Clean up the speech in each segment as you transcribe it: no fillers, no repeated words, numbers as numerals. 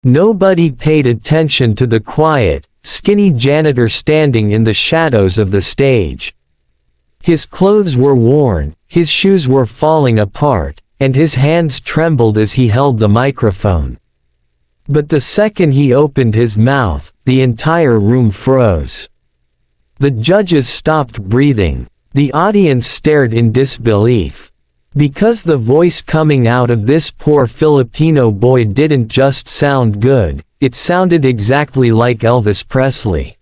Nobody paid attention to the quiet, skinny janitor standing in the shadows of the stage. His clothes were worn, his shoes were falling apart, and his hands trembled as he held the microphone. But the second he opened his mouth, the entire room froze. The judges stopped breathing. The audience stared in disbelief. Because the voice coming out of this poor Filipino boy didn't just sound good, it sounded exactly like Elvis Presley.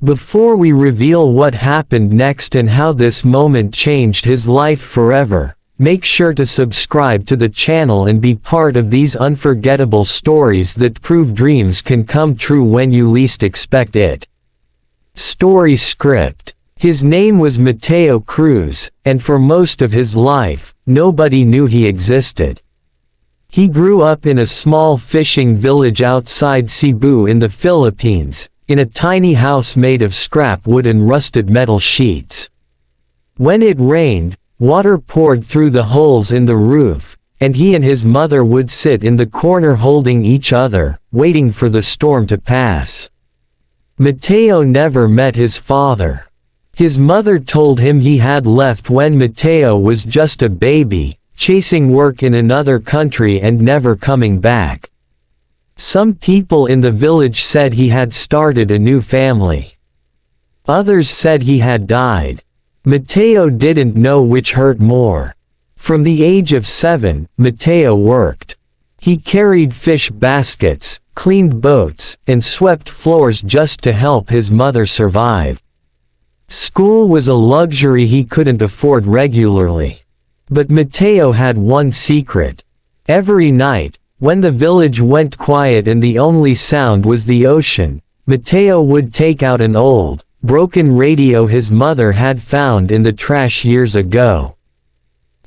Before we reveal what happened next and how this moment changed his life forever, make sure to subscribe to the channel and be part of these unforgettable stories that prove dreams can come true when you least expect it. Story script. His name was Mateo Cruz, and for most of his life, nobody knew he existed. He grew up in a small fishing village outside Cebu in the Philippines, in a tiny house made of scrap wood and rusted metal sheets. When it rained, water poured through the holes in the roof, and he and his mother would sit in the corner holding each other, waiting for the storm to pass. Mateo never met his father. His mother told him he had left when Mateo was just a baby, chasing work in another country and never coming back. Some people in the village said he had started a new family. Others said he had died. Mateo didn't know which hurt more. From the age of 7, Mateo worked. He carried fish baskets, cleaned boats, and swept floors just to help his mother survive. School was a luxury he couldn't afford regularly. But Mateo had one secret. Every night, when the village went quiet and the only sound was the ocean, Mateo would take out an old, broken radio his mother had found in the trash years ago.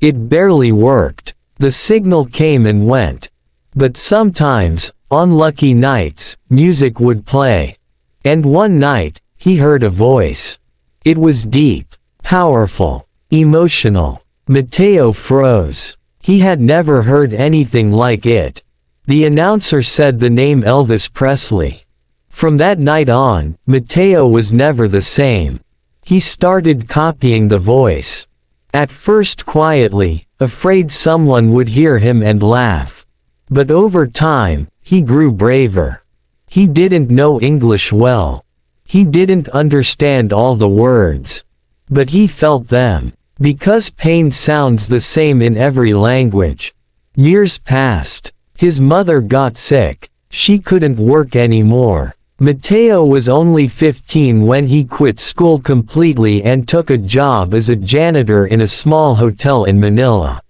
It barely worked. The signal came and went. But sometimes, on lucky nights, music would play. And one night, he heard a voice. It was deep, powerful, emotional. Mateo froze. He had never heard anything like it. The announcer said the name Elvis Presley. From that night on, Mateo was never the same. He started copying the voice. At first quietly, afraid someone would hear him and laugh. But over time, he grew braver. He didn't know English well. He didn't understand all the words. But he felt them. Because pain sounds the same in every language. Years passed. His mother got sick. She couldn't work anymore. Mateo was only 15 when he quit school completely and took a job as a janitor in a small hotel in Manila.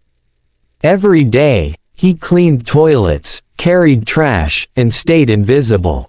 Every day, he cleaned toilets, carried trash, and stayed invisible.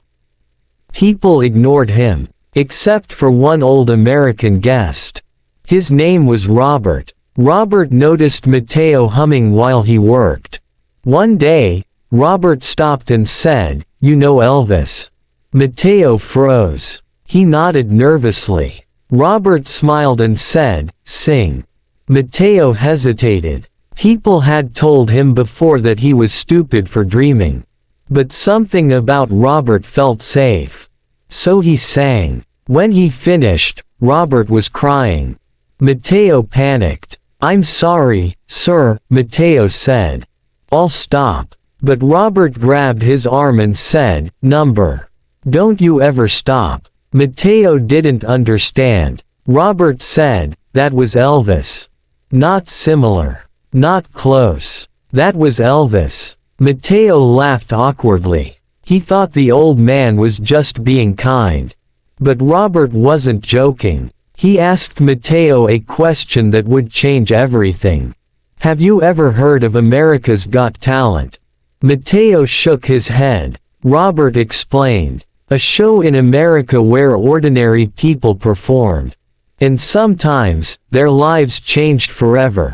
People ignored him, except for one old American guest. His name was Robert. Robert noticed Mateo humming while he worked. One day, Robert stopped and said, "You know Elvis?" Mateo froze. He nodded nervously. Robert smiled and said, "Sing." Mateo hesitated. People had told him before that he was stupid for dreaming. But something about Robert felt safe. So he sang. When he finished, Robert was crying. Mateo panicked. "I'm sorry, sir," Mateo said. "I'll stop." But Robert grabbed his arm and said, "Number. Don't you ever stop." Mateo didn't understand. Robert said, "That was Elvis. Not similar. Not close. That was Elvis." Mateo laughed awkwardly. He thought the old man was just being kind. But Robert wasn't joking. He asked Mateo a question that would change everything. "Have you ever heard of America's Got Talent?" Mateo shook his head. Robert explained. "A show in America where ordinary people performed. And sometimes, their lives changed forever."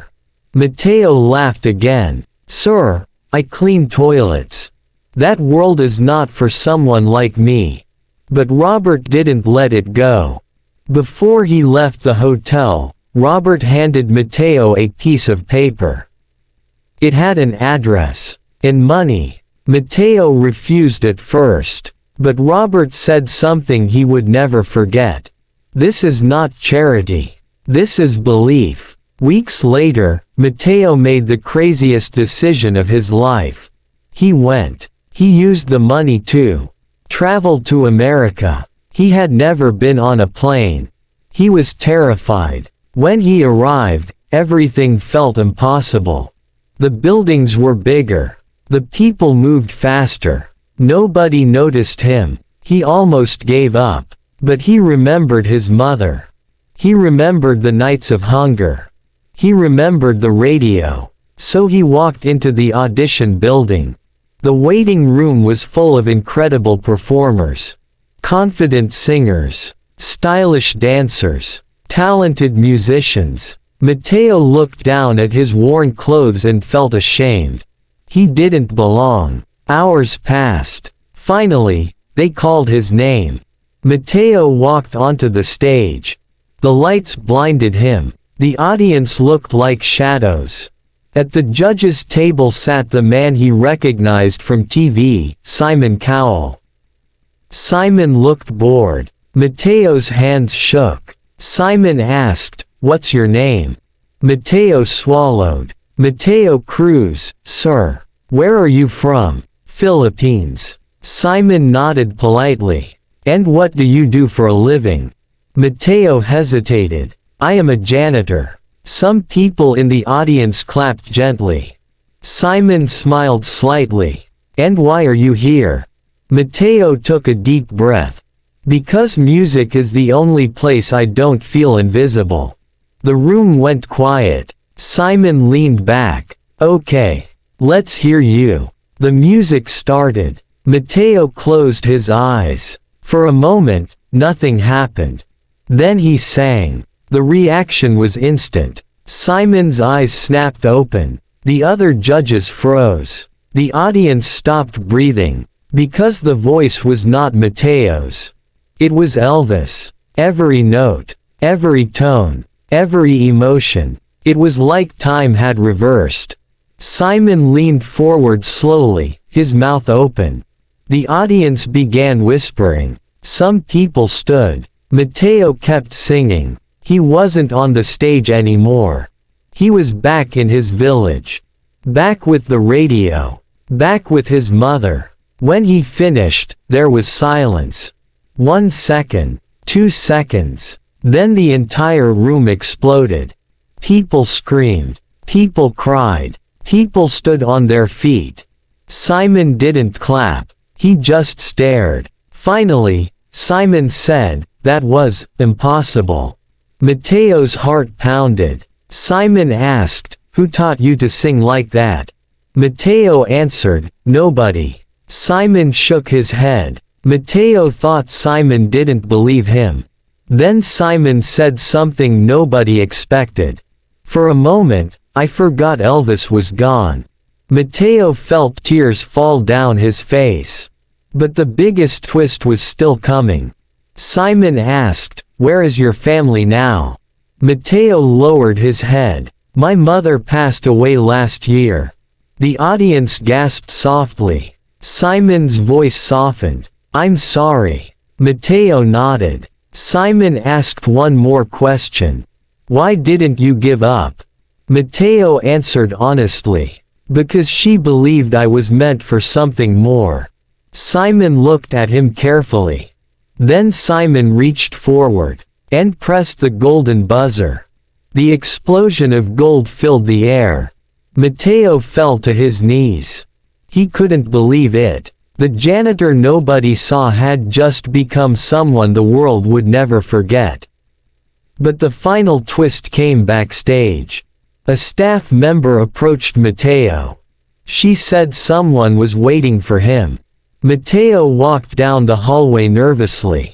Mateo laughed again. "Sir, I clean toilets. That world is not for someone like me." But Robert didn't let it go. Before he left the hotel, Robert handed Mateo a piece of paper. It had an address and money. Matteo refused at first, but Robert said something he would never forget. "This is not charity. This is belief." Weeks later, Matteo made the craziest decision of his life. He went. He used the money to travel to America. He had never been on a plane. He was terrified. When he arrived, everything felt impossible. The buildings were bigger. The people moved faster. Nobody noticed him. He almost gave up. But he remembered his mother. He remembered the nights of hunger. He remembered the radio. So he walked into the audition building. The waiting room was full of incredible performers. Confident singers. Stylish dancers. Talented musicians. Matteo looked down at his worn clothes and felt ashamed. He didn't belong. Hours passed. Finally, they called his name. Matteo walked onto the stage. The lights blinded him. The audience looked like shadows. At the judges' table sat the man he recognized from TV, Simon Cowell. Simon looked bored. Matteo's hands shook. Simon asked, "What's your name?" Matteo swallowed. "Matteo Cruz, sir." "Where are you from?" "Philippines." Simon nodded politely. "And what do you do for a living?" Matteo hesitated. "I am a janitor." Some people in the audience clapped gently. Simon smiled slightly. "And why are you here?" Matteo took a deep breath. "Because music is the only place I don't feel invisible." The room went quiet. Simon leaned back. "Okay. Let's hear you." The music started. Matteo closed his eyes. For a moment, nothing happened. Then he sang. The reaction was instant. Simon's eyes snapped open. The other judges froze. The audience stopped breathing. Because the voice was not Matteo's. It was Elvis. Every note, every tone, every emotion. It was like time had reversed. Simon leaned forward slowly, his mouth open. The audience began whispering. Some people stood. Matteo kept singing. He wasn't on the stage anymore. He was back in his village. Back with the radio. Back with his mother. When he finished, there was silence. 1 second. 2 seconds. Then the entire room exploded. People screamed. People cried. People stood on their feet. Simon didn't clap. He just stared. Finally, Simon said, "That was impossible." Matteo's heart pounded. Simon asked, "Who taught you to sing like that?" Matteo answered, "Nobody." Simon shook his head. Matteo thought Simon didn't believe him. Then Simon said something nobody expected. "For a moment, I forgot Elvis was gone." Matteo felt tears fall down his face. But the biggest twist was still coming. Simon asked, "Where is your family now?" Matteo lowered his head. "My mother passed away last year." The audience gasped softly. Simon's voice softened. "I'm sorry." Matteo nodded. Simon asked one more question. "Why didn't you give up?" Matteo answered honestly. "Because she believed I was meant for something more." Simon looked at him carefully. Then Simon reached forward and pressed the golden buzzer. The explosion of gold filled the air. Matteo fell to his knees. He couldn't believe it. The janitor nobody saw had just become someone the world would never forget. But the final twist came backstage. A staff member approached Matteo. She said someone was waiting for him. Matteo walked down the hallway nervously.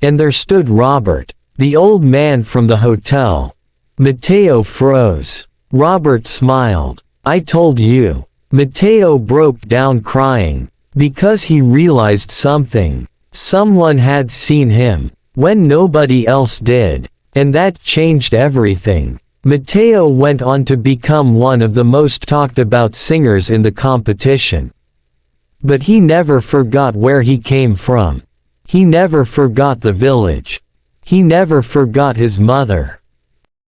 And there stood Robert, the old man from the hotel. Matteo froze. Robert smiled. "I told you." Matteo broke down crying. Because he realized something. Someone had seen him, when nobody else did. And that changed everything. Matteo went on to become one of the most talked about singers in the competition. But he never forgot where he came from. He never forgot the village. He never forgot his mother.